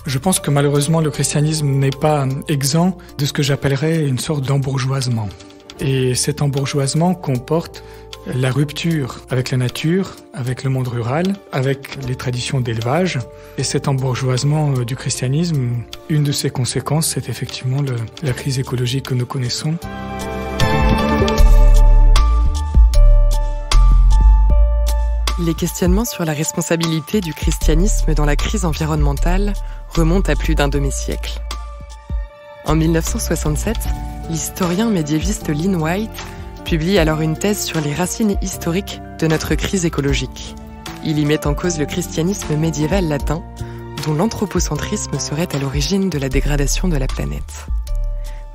Je pense que malheureusement, le christianisme n'est pas exempt de ce que j'appellerais une sorte d'embourgeoisement. Et cet embourgeoisement comporte la rupture avec la nature, avec le monde rural, avec les traditions d'élevage. Et cet embourgeoisement du christianisme, une de ses conséquences, c'est effectivement la crise écologique que nous connaissons. Les questionnements sur la responsabilité du christianisme dans la crise environnementale remontent à plus d'un demi-siècle. En 1967, l'historien médiéviste Lynn White publie alors une thèse sur les racines historiques de notre crise écologique. Il y met en cause le christianisme médiéval latin, dont l'anthropocentrisme serait à l'origine de la dégradation de la planète.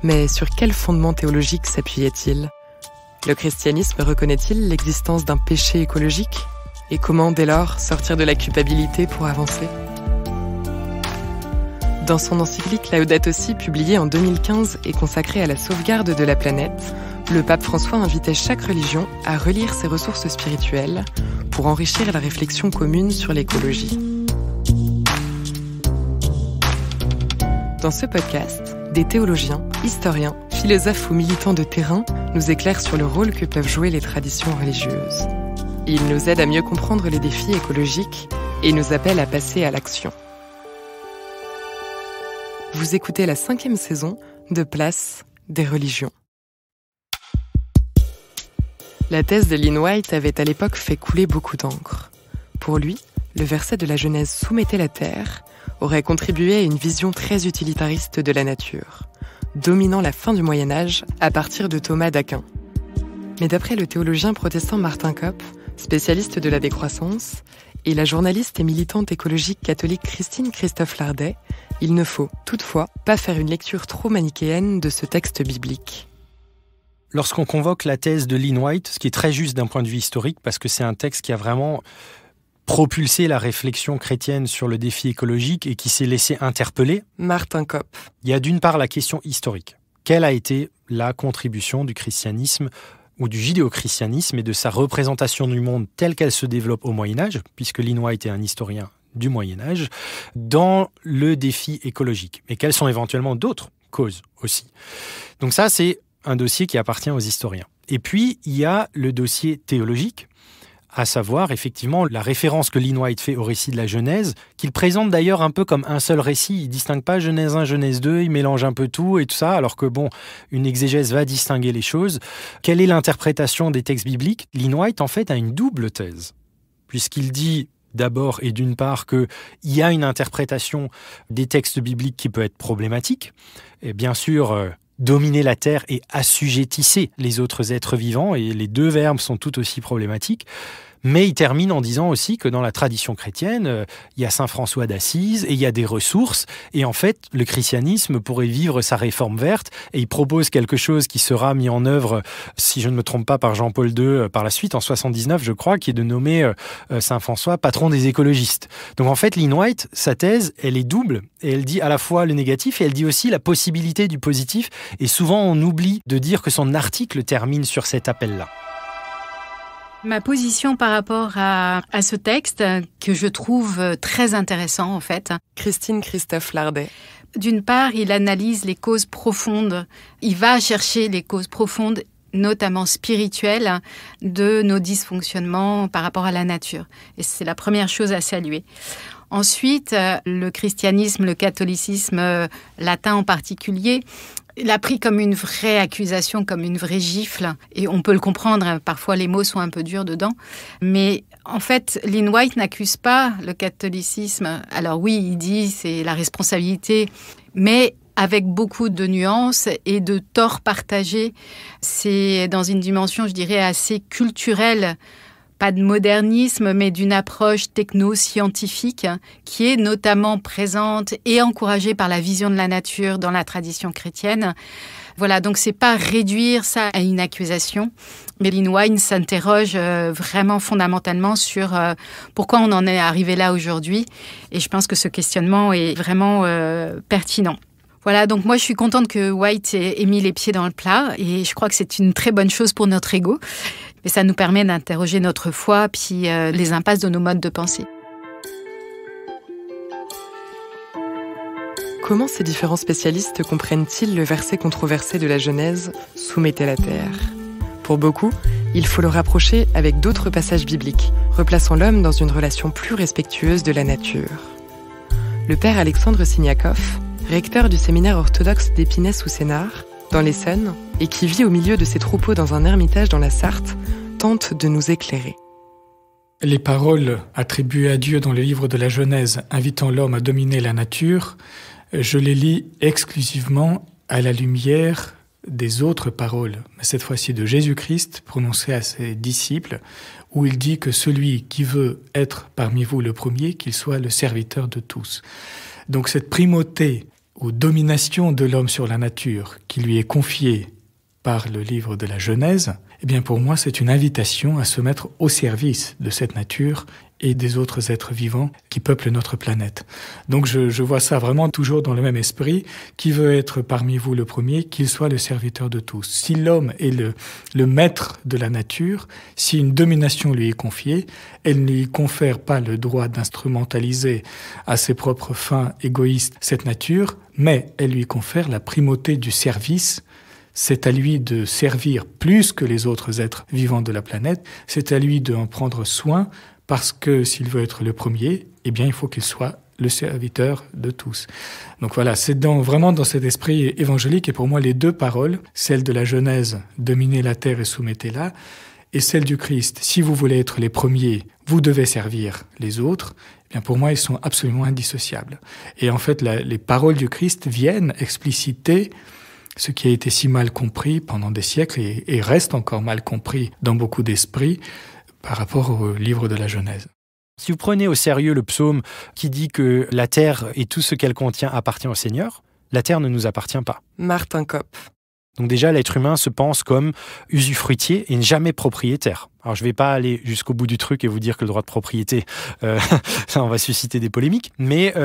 Mais sur quel fondement théologique s'appuyait-il ? Le christianisme reconnaît-il l'existence d'un péché écologique ? Et comment, dès lors, sortir de la culpabilité pour avancer ? Dans son encyclique Laudato Si, publiée en 2015 et consacrée à la sauvegarde de la planète, le pape François invitait chaque religion à relire ses ressources spirituelles pour enrichir la réflexion commune sur l'écologie. Dans ce podcast, des théologiens, historiens, philosophes ou militants de terrain nous éclairent sur le rôle que peuvent jouer les traditions religieuses. Ils nous aident à mieux comprendre les défis écologiques et nous appellent à passer à l'action. Vous écoutez la 5e saison de Place des religions. La thèse de Lynn White avait à l'époque fait couler beaucoup d'encre. Pour lui, le verset de la Genèse « Soumettez la terre » aurait contribué à une vision très utilitariste de la nature, dominant la fin du Moyen-Âge à partir de Thomas d'Aquin. Mais d'après le théologien protestant Martin Kopp, spécialiste de la décroissance, et la journaliste et militante écologique catholique Christine Christophe Lardet, il ne faut, toutefois, pas faire une lecture trop manichéenne de ce texte biblique. Lorsqu'on convoque la thèse de Lynn White, ce qui est très juste d'un point de vue historique, parce que c'est un texte qui a vraiment propulsé la réflexion chrétienne sur le défi écologique et qui s'est laissé interpeller. Martin Kopp. Il y a d'une part la question historique. Quelle a été la contribution du christianisme ou du judéo-christianisme et de sa représentation du monde telle qu'elle se développe au Moyen-Âge, puisque Lynn White est un historien du Moyen-Âge, dans le défi écologique. Et quelles sont éventuellement d'autres causes aussi. Donc ça, c'est un dossier qui appartient aux historiens. Et puis, il y a le dossier théologique, à savoir effectivement la référence que Lynn White fait au récit de la Genèse, qu'il présente d'ailleurs un peu comme un seul récit. Il ne distingue pas Genèse 1, Genèse 2, il mélange un peu tout et tout ça, alors que bon, une exégèse va distinguer les choses. Quelle est l'interprétation des textes bibliques ? Lynn White, en fait, a une double thèse, puisqu'il dit d'abord et d'une part qu'il y a une interprétation des textes bibliques qui peut être problématique. Et bien sûr, dominer la terre et assujettisser les autres êtres vivants, et les deux verbes sont tout aussi problématiques. Mais il termine en disant aussi que dans la tradition chrétienne, il y a saint François d'Assise et il y a des ressources. Et en fait, le christianisme pourrait vivre sa réforme verte. Et il propose quelque chose qui sera mis en œuvre, si je ne me trompe pas, par Jean-Paul II par la suite, en 79, je crois, qui est de nommer saint François patron des écologistes. Donc en fait, Lynn White, sa thèse, elle est double. Et elle dit à la fois le négatif et elle dit aussi la possibilité du positif. Et souvent, on oublie de dire que son article termine sur cet appel-là. Ma position par rapport à ce texte, que je trouve très intéressant en fait. Christine Christophe Lardet. D'une part, il analyse les causes profondes. Il va chercher les causes profondes, notamment spirituelles, de nos dysfonctionnements par rapport à la nature. Et c'est la première chose à saluer. Ensuite, le christianisme, le catholicisme latin en particulier, l'a pris comme une vraie accusation, comme une vraie gifle. Et on peut le comprendre, parfois les mots sont un peu durs dedans. Mais en fait, Lynn White n'accuse pas le catholicisme. Alors oui, il dit c'est la responsabilité, mais avec beaucoup de nuances et de torts partagés. C'est dans une dimension, je dirais, assez culturelle, pas de modernisme, mais d'une approche techno-scientifique qui est notamment présente et encouragée par la vision de la nature dans la tradition chrétienne. Voilà, donc c'est pas réduire ça à une accusation. Mais Lynn White s'interroge vraiment fondamentalement sur pourquoi on en est arrivé là aujourd'hui. Et je pense que ce questionnement est vraiment pertinent. Voilà, donc moi je suis contente que White ait mis les pieds dans le plat et je crois que c'est une très bonne chose pour notre ego. Et ça nous permet d'interroger notre foi puis les impasses de nos modes de pensée. Comment ces différents spécialistes comprennent-ils le verset controversé de la Genèse « Soumettez la terre ». Pour beaucoup, il faut le rapprocher avec d'autres passages bibliques, replaçant l'homme dans une relation plus respectueuse de la nature. Le père Alexandre Signakov, recteur du séminaire orthodoxe d'Épinay-sous-Sénart, dans l'Essonne, et qui vit au milieu de ses troupeaux dans un ermitage dans la Sarthe, tente de nous éclairer. Les paroles attribuées à Dieu dans le livre de la Genèse, invitant l'homme à dominer la nature, je les lis exclusivement à la lumière des autres paroles, mais cette fois-ci de Jésus-Christ, prononcées à ses disciples, où il dit que celui qui veut être parmi vous le premier, qu'il soit le serviteur de tous. Donc cette primauté ou domination de l'homme sur la nature qui lui est confiée par le livre de la Genèse, eh bien pour moi c'est une invitation à se mettre au service de cette nature et des autres êtres vivants qui peuplent notre planète. Donc je vois ça vraiment toujours dans le même esprit. Qui veut être parmi vous le premier, qu'il soit le serviteur de tous. Si l'homme est le maître de la nature, si une domination lui est confiée, elle ne lui confère pas le droit d'instrumentaliser à ses propres fins égoïstes cette nature, mais elle lui confère la primauté du service. C'est à lui de servir plus que les autres êtres vivants de la planète, c'est à lui d'en prendre soin, parce que s'il veut être le premier, eh bien il faut qu'il soit le serviteur de tous. Donc voilà, c'est vraiment dans cet esprit évangélique, et pour moi les deux paroles, celle de la Genèse, dominez la terre et soumettez-la, et celle du Christ, si vous voulez être les premiers, vous devez servir les autres, eh bien pour moi ils sont absolument indissociables. Et en fait les paroles du Christ viennent expliciter ce qui a été si mal compris pendant des siècles et reste encore mal compris dans beaucoup d'esprits par rapport au livre de la Genèse. Si vous prenez au sérieux le psaume qui dit que la terre et tout ce qu'elle contient appartient au Seigneur, la terre ne nous appartient pas. Martin Kopp. Donc déjà, l'être humain se pense comme usufruitier et jamais propriétaire. Alors je ne vais pas aller jusqu'au bout du truc et vous dire que le droit de propriété, ça on va susciter des polémiques. Mais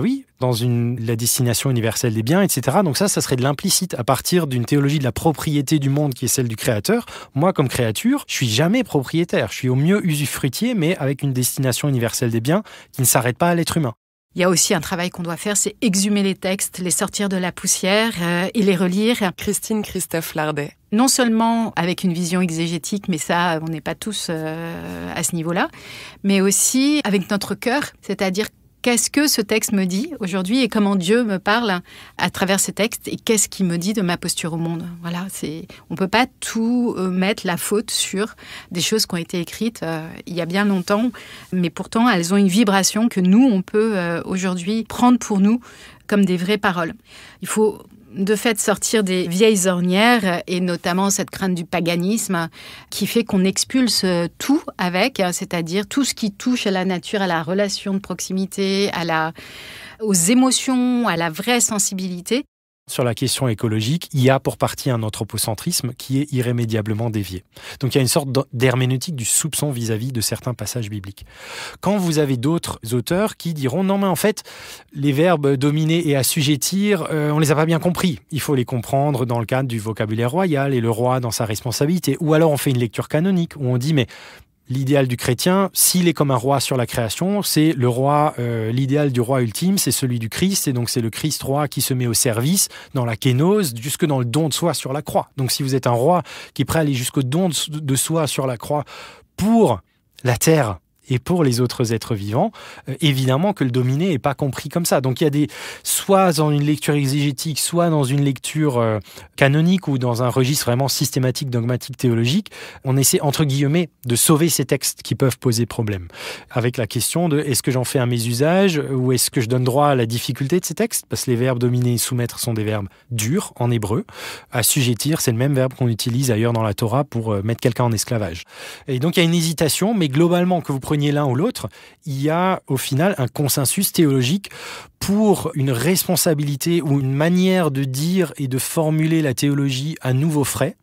oui, dans la destination universelle des biens, etc. Donc ça serait de l'implicite. À partir d'une théologie de la propriété du monde qui est celle du Créateur, moi comme créature, je suis jamais propriétaire. Je suis au mieux usufruitier, mais avec une destination universelle des biens qui ne s'arrête pas à l'être humain. Il y a aussi un travail qu'on doit faire, c'est exhumer les textes, les sortir de la poussière et les relire. Christine Christophe Lardet. Non seulement avec une vision exégétique, mais ça, on n'est pas tous à ce niveau-là, mais aussi avec notre cœur, c'est-à-dire qu'est-ce que ce texte me dit aujourd'hui et comment Dieu me parle à travers ces textes et qu'est-ce qu'il me dit de ma posture au monde. Voilà, on ne peut pas tout mettre la faute sur des choses qui ont été écrites il y a bien longtemps, mais pourtant elles ont une vibration que nous, on peut aujourd'hui prendre pour nous comme des vraies paroles. Il faut de fait sortir des vieilles ornières et notamment cette crainte du paganisme qui fait qu'on expulse tout avec, c'est-à-dire tout ce qui touche à la nature, à la relation de proximité, aux émotions, à la vraie sensibilité. Sur la question écologique, il y a pour partie un anthropocentrisme qui est irrémédiablement dévié. Donc il y a une sorte d'herméneutique du soupçon vis-à-vis de certains passages bibliques. Quand vous avez d'autres auteurs qui diront « Non, mais en fait, les verbes dominer et assujettir, on les a pas bien compris. Il faut les comprendre dans le cadre du vocabulaire royal et le roi dans sa responsabilité. » Ou alors on fait une lecture canonique où on dit « Mais l'idéal du chrétien, s'il est comme un roi sur la création, c'est le roi, l'idéal du roi ultime, c'est celui du Christ, et donc c'est le Christ roi qui se met au service dans la kénose, jusque dans le don de soi sur la croix. Donc si vous êtes un roi qui est prêt à aller jusqu'au don de soi sur la croix pour la terre et pour les autres êtres vivants, évidemment que le dominé n'est pas compris comme ça. Donc il y a soit dans une lecture exégétique, soit dans une lecture canonique ou dans un registre vraiment systématique, dogmatique, théologique, on essaie, entre guillemets, de sauver ces textes qui peuvent poser problème. Avec la question de est-ce que j'en fais un mésusage ou est-ce que je donne droit à la difficulté de ces textes? Parce que les verbes dominer et soumettre sont des verbes durs en hébreu. Assujettir, c'est le même verbe qu'on utilise ailleurs dans la Torah pour mettre quelqu'un en esclavage. Et donc il y a une hésitation, mais globalement, que vous preniez l'un ou l'autre, il y a au final un consensus théologique pour une responsabilité ou une manière de dire et de formuler la théologie à nouveau frais.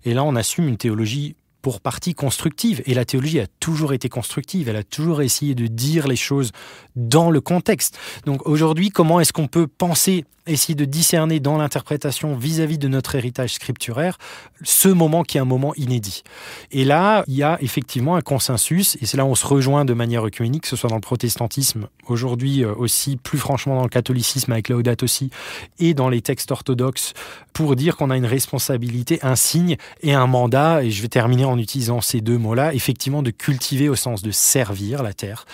Et là, on assume une théologie pour partie constructive. Et la théologie a toujours été constructive. Elle a toujours essayé de dire les choses dans le contexte. Donc aujourd'hui, comment est-ce qu'on peut penser essayer de discerner dans l'interprétation vis-à-vis de notre héritage scripturaire ce moment qui est un moment inédit. Et là, il y a effectivement un consensus, et c'est là où on se rejoint de manière œcuménique, que ce soit dans le protestantisme, aujourd'hui aussi plus franchement dans le catholicisme avec Laudato Si, et dans les textes orthodoxes, pour dire qu'on a une responsabilité, un signe et un mandat, et je vais terminer en utilisant ces deux mots-là, effectivement de cultiver au sens de servir la terre,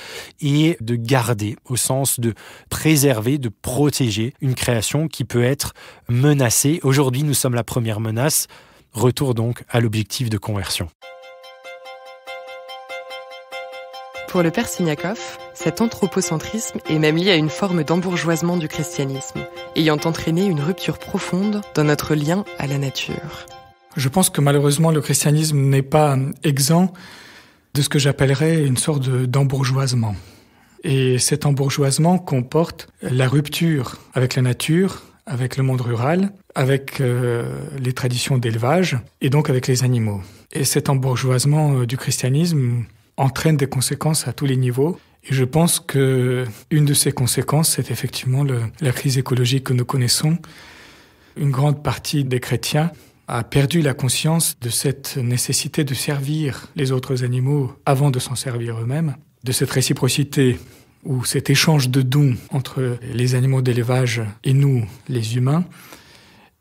et de garder au sens de préserver, de protéger une création qui peut être menacée. Aujourd'hui, nous sommes la première menace. Retour donc à l'objectif de conversion. Pour le père Siniakov, cet anthropocentrisme est même lié à une forme d'embourgeoisement du christianisme, ayant entraîné une rupture profonde dans notre lien à la nature. Je pense que malheureusement, le christianisme n'est pas exempt de ce que j'appellerais une sorte d'embourgeoisement. Et cet embourgeoisement comporte la rupture avec la nature, avec le monde rural, avec les traditions d'élevage et donc avec les animaux. Et cet embourgeoisement du christianisme entraîne des conséquences à tous les niveaux. Et je pense que une de ces conséquences, c'est effectivement la crise écologique que nous connaissons. Une grande partie des chrétiens a perdu la conscience de cette nécessité de servir les autres animaux avant de s'en servir eux-mêmes, de cette réciprocité ou cet échange de dons entre les animaux d'élevage et nous, les humains,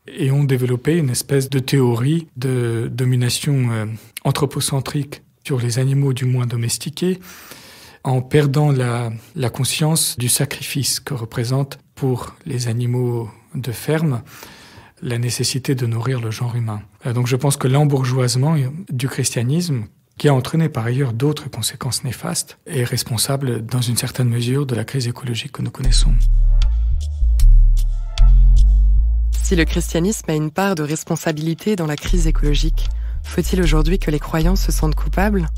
et ont développé une espèce de théorie de domination anthropocentrique sur les animaux du moins domestiqués, en perdant la conscience du sacrifice que représente pour les animaux de ferme la nécessité de nourrir le genre humain. Donc je pense que l'embourgeoisement du christianisme, qui a entraîné par ailleurs d'autres conséquences néfastes, est responsable dans une certaine mesure de la crise écologique que nous connaissons. Si le christianisme a une part de responsabilité dans la crise écologique, faut-il aujourd'hui que les croyants se sentent coupables ?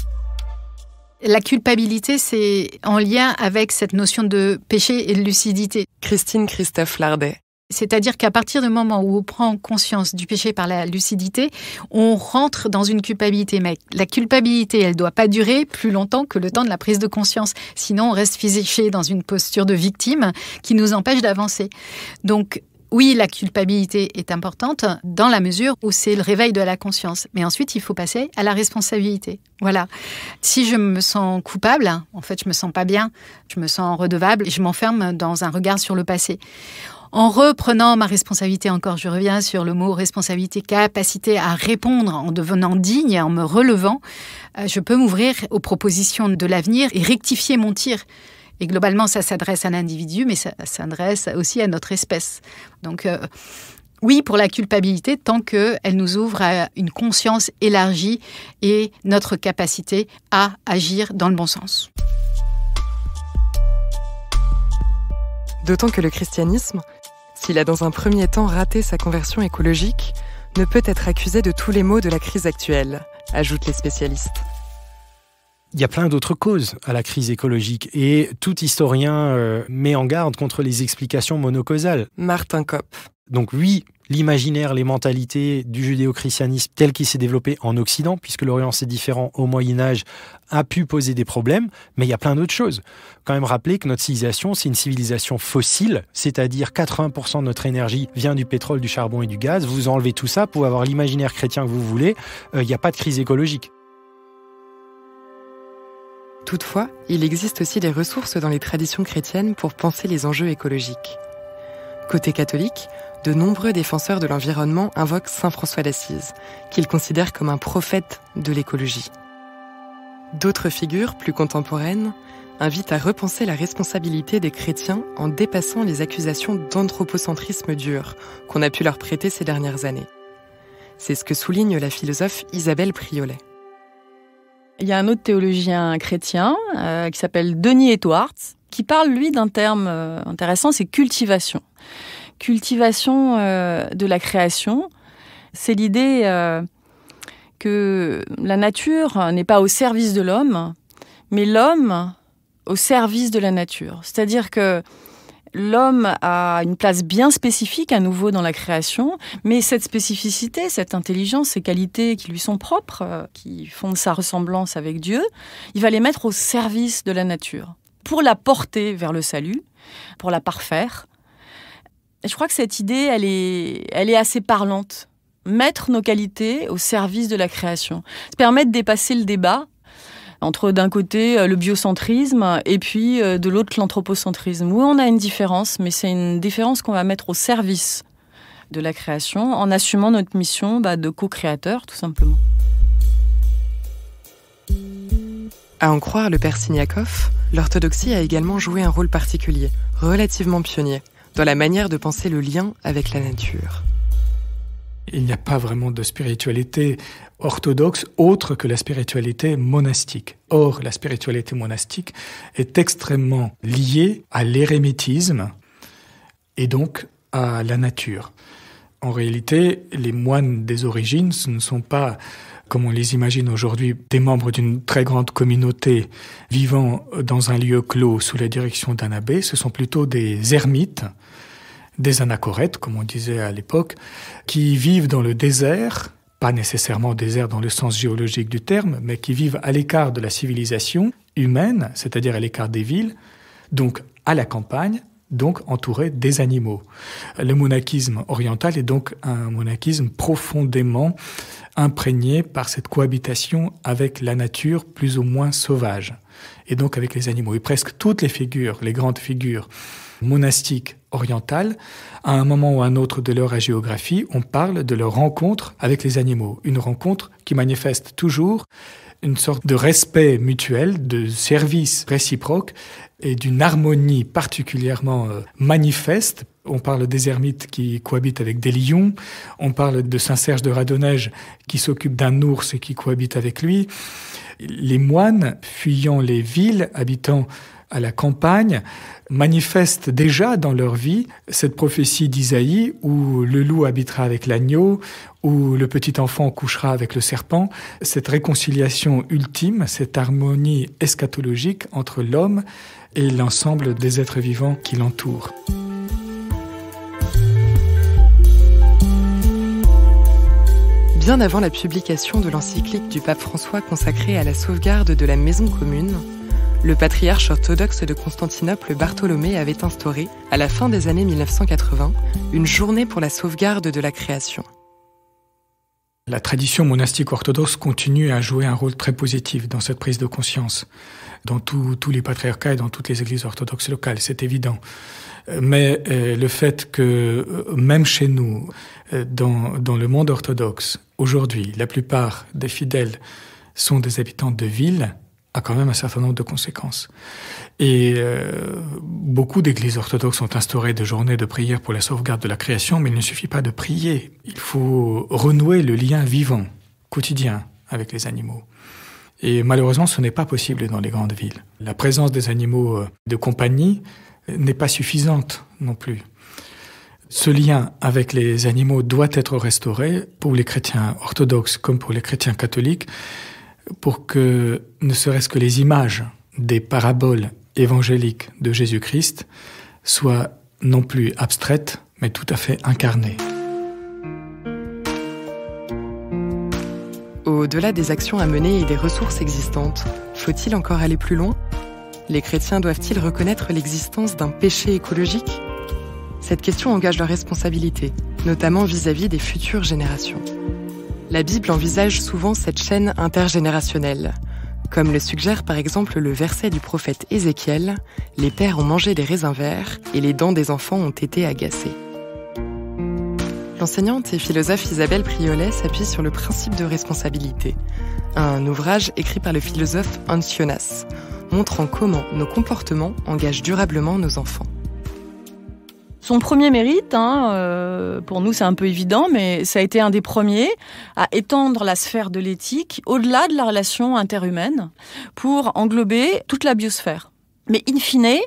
La culpabilité, c'est en lien avec cette notion de péché et de lucidité. Christine Christophe Lardet. C'est-à-dire qu'à partir du moment où on prend conscience du péché par la lucidité, on rentre dans une culpabilité. Mais la culpabilité, elle ne doit pas durer plus longtemps que le temps de la prise de conscience. Sinon, on reste fiché dans une posture de victime qui nous empêche d'avancer. Donc, oui, la culpabilité est importante dans la mesure où c'est le réveil de la conscience. Mais ensuite, il faut passer à la responsabilité. Voilà. Si je me sens coupable, en fait, je me sens pas bien, je me sens redevable et je m'enferme dans un regard sur le passé. En reprenant ma responsabilité, encore je reviens sur le mot responsabilité, capacité à répondre en devenant digne, en me relevant, je peux m'ouvrir aux propositions de l'avenir et rectifier mon tir. Et globalement, ça s'adresse à l'individu, mais ça s'adresse aussi à notre espèce. Donc oui, pour la culpabilité, tant qu'elle nous ouvre à une conscience élargie et notre capacité à agir dans le bon sens. D'autant que le christianisme, s'il a dans un premier temps raté sa conversion écologique, ne peut être accusé de tous les maux de la crise actuelle, ajoutent les spécialistes. Il y a plein d'autres causes à la crise écologique et tout historien met en garde contre les explications monocausales. Martin Kopp. Donc oui, l'imaginaire, les mentalités du judéo-christianisme tel qu'il s'est développé en Occident, puisque l'Orient c'est différent au Moyen-Âge, a pu poser des problèmes, mais il y a plein d'autres choses. Quand même rappeler que notre civilisation, c'est une civilisation fossile, c'est-à-dire 80% de notre énergie vient du pétrole, du charbon et du gaz. Vous enlevez tout ça, vous pouvez avoir l'imaginaire chrétien que vous voulez, il n'y a pas de crise écologique. Toutefois, il existe aussi des ressources dans les traditions chrétiennes pour penser les enjeux écologiques. Côté catholique, de nombreux défenseurs de l'environnement invoquent saint François d'Assise, qu'ils considèrent comme un prophète de l'écologie. D'autres figures, plus contemporaines, invitent à repenser la responsabilité des chrétiens en dépassant les accusations d'anthropocentrisme dur qu'on a pu leur prêter ces dernières années. C'est ce que souligne la philosophe Isabelle Priolet. Il y a un autre théologien chrétien qui s'appelle Denis Edwards, qui parle, lui, d'un terme intéressant, c'est cultivation. Cultivation de la création, c'est l'idée que la nature n'est pas au service de l'homme, mais l'homme au service de la nature. C'est-à-dire que l'homme a une place bien spécifique à nouveau dans la création, mais cette spécificité, cette intelligence, ces qualités qui lui sont propres, qui font de sa ressemblance avec Dieu, il va les mettre au service de la nature, pour la porter vers le salut, pour la parfaire. Et je crois que cette idée, elle est assez parlante. Mettre nos qualités au service de la création. Ça permet de dépasser le débat entre d'un côté le biocentrisme et puis de l'autre l'anthropocentrisme. Oui, on a une différence, mais c'est une différence qu'on va mettre au service de la création en assumant notre mission de co-créateur, tout simplement. À en croire le père Siniakov, l'orthodoxie a également joué un rôle particulier, relativement pionnier, dans la manière de penser le lien avec la nature. Il n'y a pas vraiment de spiritualité orthodoxe autre que la spiritualité monastique. Or, la spiritualité monastique est extrêmement liée à l'érémitisme et donc à la nature. En réalité, les moines des origines, ce ne sont pas, comme on les imagine aujourd'hui, des membres d'une très grande communauté vivant dans un lieu clos sous la direction d'un abbé. Ce sont plutôt des ermites, des anachorètes, comme on disait à l'époque, qui vivent dans le désert, pas nécessairement désert dans le sens géologique du terme, mais qui vivent à l'écart de la civilisation humaine, c'est-à-dire à l'écart des villes, donc à la campagne, donc entourés des animaux. Le monachisme oriental est donc un monachisme profondément imprégné par cette cohabitation avec la nature plus ou moins sauvage, et donc avec les animaux. Et presque toutes les figures, les grandes figures monastiques orientales, à un moment ou à un autre de leur hagiographie, on parle de leur rencontre avec les animaux. Une rencontre qui manifeste toujours une sorte de respect mutuel, de service réciproque et d'une harmonie particulièrement manifeste. On parle des ermites qui cohabitent avec des lions, on parle de Saint-Serge de Radonège qui s'occupe d'un ours et qui cohabite avec lui. Les moines, fuyant les villes, habitant à la campagne, manifestent déjà dans leur vie cette prophétie d'Isaïe où le loup habitera avec l'agneau, où le petit enfant couchera avec le serpent, cette réconciliation ultime, cette harmonie eschatologique entre l'homme et l'ensemble des êtres vivants qui l'entourent. Bien avant la publication de l'encyclique du pape François consacrée à la sauvegarde de la maison commune, le patriarche orthodoxe de Constantinople Bartholomée avait instauré, à la fin des années 1980, une journée pour la sauvegarde de la création. La tradition monastique orthodoxe continue à jouer un rôle très positif dans cette prise de conscience, dans tous les patriarcats et dans toutes les églises orthodoxes locales, c'est évident. Mais le fait que, même chez nous, dans le monde orthodoxe, aujourd'hui, la plupart des fidèles sont des habitants de villes, a quand même un certain nombre de conséquences. Et beaucoup d'églises orthodoxes ont instauré des journées de prière pour la sauvegarde de la création, mais il ne suffit pas de prier. Il faut renouer le lien vivant, quotidien, avec les animaux. Et malheureusement, ce n'est pas possible dans les grandes villes. La présence des animaux de compagnie n'est pas suffisante non plus. Ce lien avec les animaux doit être restauré pour les chrétiens orthodoxes comme pour les chrétiens catholiques, pour que, ne serait-ce que les images des paraboles évangéliques de Jésus-Christ soient non plus abstraites, mais tout à fait incarnées. Au-delà des actions à mener et des ressources existantes, faut-il encore aller plus loin ? Les chrétiens doivent-ils reconnaître l'existence d'un péché écologique ? Cette question engage leur responsabilité, notamment vis-à-vis des futures générations. La Bible envisage souvent cette chaîne intergénérationnelle. Comme le suggère par exemple le verset du prophète Ézéchiel, « Les pères ont mangé des raisins verts et les dents des enfants ont été agacées ». L'enseignante et philosophe Isabelle Priolet s'appuie sur le principe de responsabilité, un ouvrage écrit par le philosophe Hans Jonas, montrant comment nos comportements engagent durablement nos enfants. Son premier mérite, pour nous c'est un peu évident, mais ça a été un des premiers à étendre la sphère de l'éthique au-delà de la relation interhumaine pour englober toute la biosphère. Mais in fine,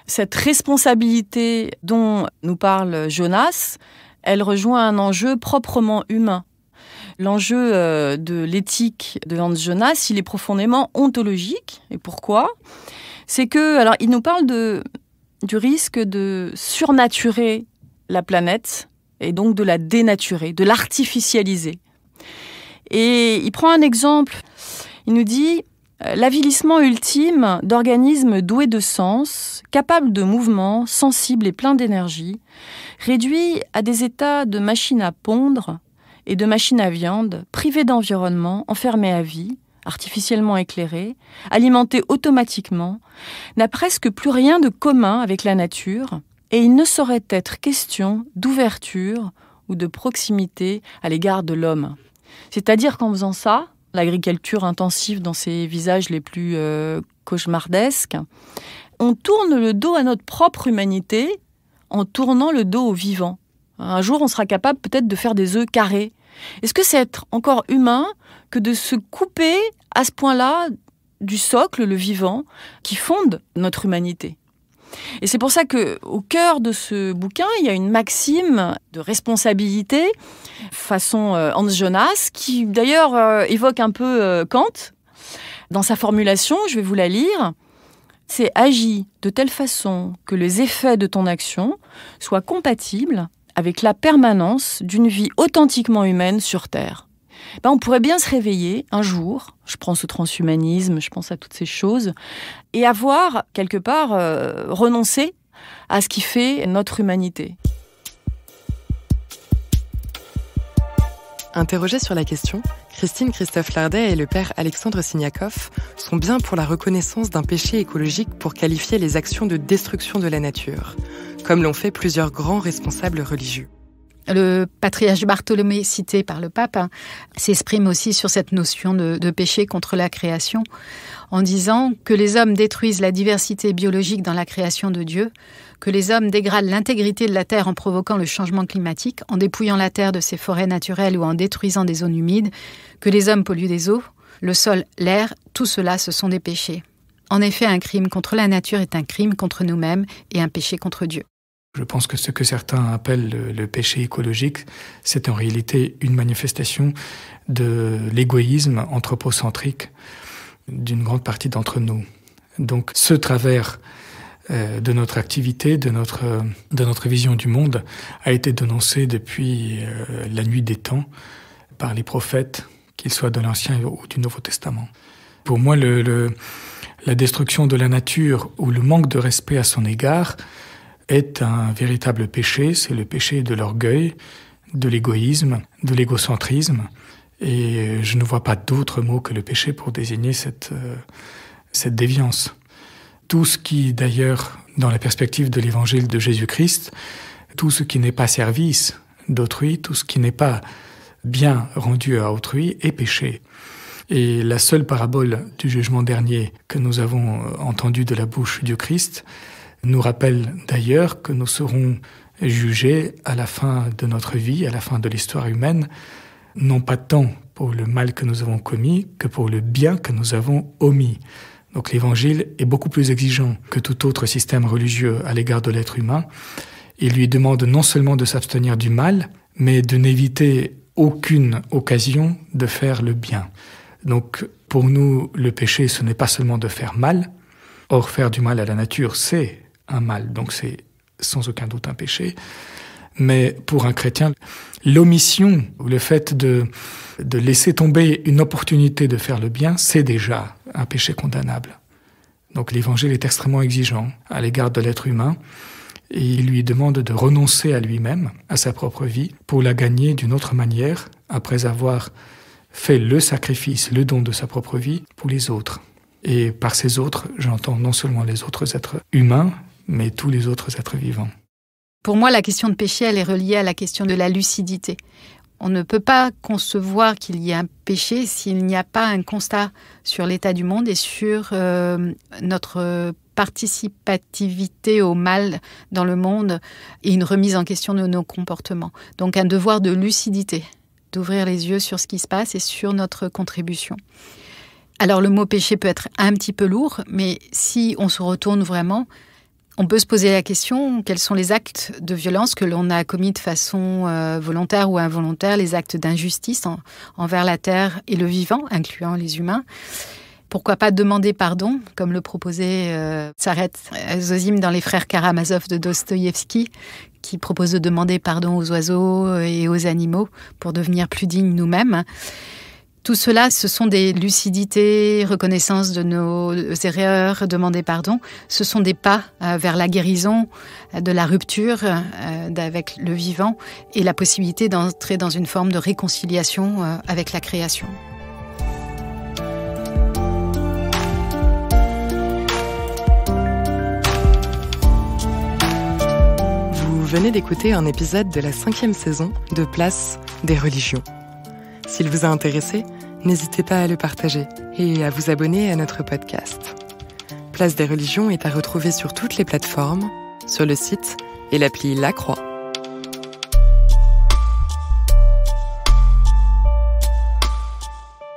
cette responsabilité dont nous parle Jonas, elle rejoint un enjeu proprement humain. L'enjeu de l'éthique de Hans Jonas, il est profondément ontologique. Et pourquoi ? C'est que, alors, il nous parle du risque de surnaturer la planète et donc de la dénaturer, de l'artificialiser. Et il prend un exemple. Il nous dit L'avilissement ultime d'organismes doués de sens, capables de mouvement, sensibles et pleins d'énergie, réduits à des états de machines à pondre et de machines à viande, privés d'environnement, enfermés à vie, artificiellement éclairés, alimentés automatiquement, n'a presque plus rien de commun avec la nature, et il ne saurait être question d'ouverture ou de proximité à l'égard de l'homme. C'est-à-dire qu'en faisant ça, l'agriculture intensive dans ses visages les plus cauchemardesques, on tourne le dos à notre propre humanité en tournant le dos au vivant. Un jour, on sera capable peut-être de faire des œufs carrés. Est-ce que c'est être encore humain que de se couper à ce point-là du socle, le vivant, qui fonde notre humanité ? Et c'est pour ça qu'au cœur de ce bouquin, il y a une maxime de responsabilité, façon Hans Jonas, qui d'ailleurs évoque un peu Kant. Dans sa formulation, je vais vous la lire, c'est « agis de telle façon que les effets de ton action soient compatibles avec la permanence d'une vie authentiquement humaine sur Terre ». On pourrait bien se réveiller un jour, je pense au transhumanisme, je pense à toutes ces choses, et avoir quelque part renoncé à ce qui fait notre humanité. Interrogés sur la question, Christine Christophe-Lardet et le père Alexandre Siniakov sont bien pour la reconnaissance d'un péché écologique pour qualifier les actions de destruction de la nature, comme l'ont fait plusieurs grands responsables religieux. Le patriarche Bartholomé, cité par le pape, s'exprime aussi sur cette notion de péché contre la création, en disant que les hommes détruisent la diversité biologique dans la création de Dieu, que les hommes dégradent l'intégrité de la terre en provoquant le changement climatique, en dépouillant la terre de ses forêts naturelles ou en détruisant des zones humides, que les hommes polluent des eaux, le sol, l'air, tout cela, ce sont des péchés. En effet, un crime contre la nature est un crime contre nous-mêmes et un péché contre Dieu. Je pense que ce que certains appellent le péché écologique, c'est en réalité une manifestation de l'égoïsme anthropocentrique d'une grande partie d'entre nous. Donc ce travers de notre activité, de notre vision du monde, a été dénoncé depuis la nuit des temps par les prophètes, qu'ils soient de l'Ancien ou du Nouveau Testament. Pour moi, la destruction de la nature ou le manque de respect à son égard est un véritable péché. C'est le péché de l'orgueil, de l'égoïsme, de l'égocentrisme. Et je ne vois pas d'autre mot que le péché pour désigner cette déviance. Tout ce qui, d'ailleurs, dans la perspective de l'évangile de Jésus-Christ, tout ce qui n'est pas service d'autrui, tout ce qui n'est pas bien rendu à autrui est péché. Et la seule parabole du jugement dernier que nous avons entendue de la bouche du Christ nous rappelle d'ailleurs que nous serons jugés à la fin de notre vie, à la fin de l'histoire humaine, non pas tant pour le mal que nous avons commis que pour le bien que nous avons omis. Donc l'Évangile est beaucoup plus exigeant que tout autre système religieux à l'égard de l'être humain. Il lui demande non seulement de s'abstenir du mal, mais de n'éviter aucune occasion de faire le bien. Donc pour nous, le péché, ce n'est pas seulement de faire mal. Or, faire du mal à la nature, c'est un mal, donc c'est sans aucun doute un péché. Mais pour un chrétien, l'omission, ou le fait de laisser tomber une opportunité de faire le bien, c'est déjà un péché condamnable. Donc l'Évangile est extrêmement exigeant à l'égard de l'être humain, et il lui demande de renoncer à lui-même, à sa propre vie, pour la gagner d'une autre manière, après avoir fait le sacrifice, le don de sa propre vie pour les autres. Et par ces autres, j'entends non seulement les autres êtres humains, mais tous les autres êtres vivants. Pour moi, la question de péché, elle est reliée à la question de la lucidité. On ne peut pas concevoir qu'il y ait un péché s'il n'y a pas un constat sur l'état du monde et sur notre participativité au mal dans le monde et une remise en question de nos comportements. Donc un devoir de lucidité, d'ouvrir les yeux sur ce qui se passe et sur notre contribution. Alors le mot péché peut être un petit peu lourd, mais si on se retourne vraiment, on peut se poser la question, quels sont les actes de violence que l'on a commis de façon volontaire ou involontaire, les actes d'injustice envers la terre et le vivant, incluant les humains. Pourquoi pas demander pardon, comme le proposait Tsaret Zozim dans Les Frères Karamazov de Dostoïevski, qui propose de demander pardon aux oiseaux et aux animaux pour devenir plus dignes nous-mêmes. Tout cela, ce sont des lucidités, reconnaissance de nos erreurs, demander pardon. Ce sont des pas vers la guérison, de la rupture avec le vivant et la possibilité d'entrer dans une forme de réconciliation avec la création. Vous venez d'écouter un épisode de la 5e saison de Place des religions. S'il vous a intéressé, n'hésitez pas à le partager et à vous abonner à notre podcast. Place des religions est à retrouver sur toutes les plateformes, sur le site et l'appli La Croix.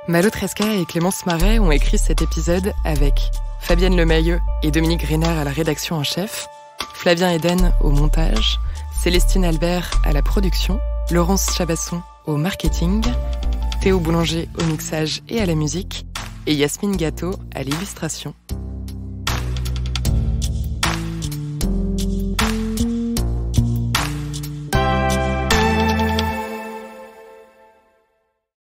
Malo Tresca et Clémence Marais ont écrit cet épisode avec Fabienne Lemayeux et Dominique Reynard à la rédaction en chef, Flavien Eden au montage, Célestine Albert à la production, Laurence Chabasson au marketing, Théo Boulanger au mixage et à la musique, et Yasmine Gâteau à l'illustration.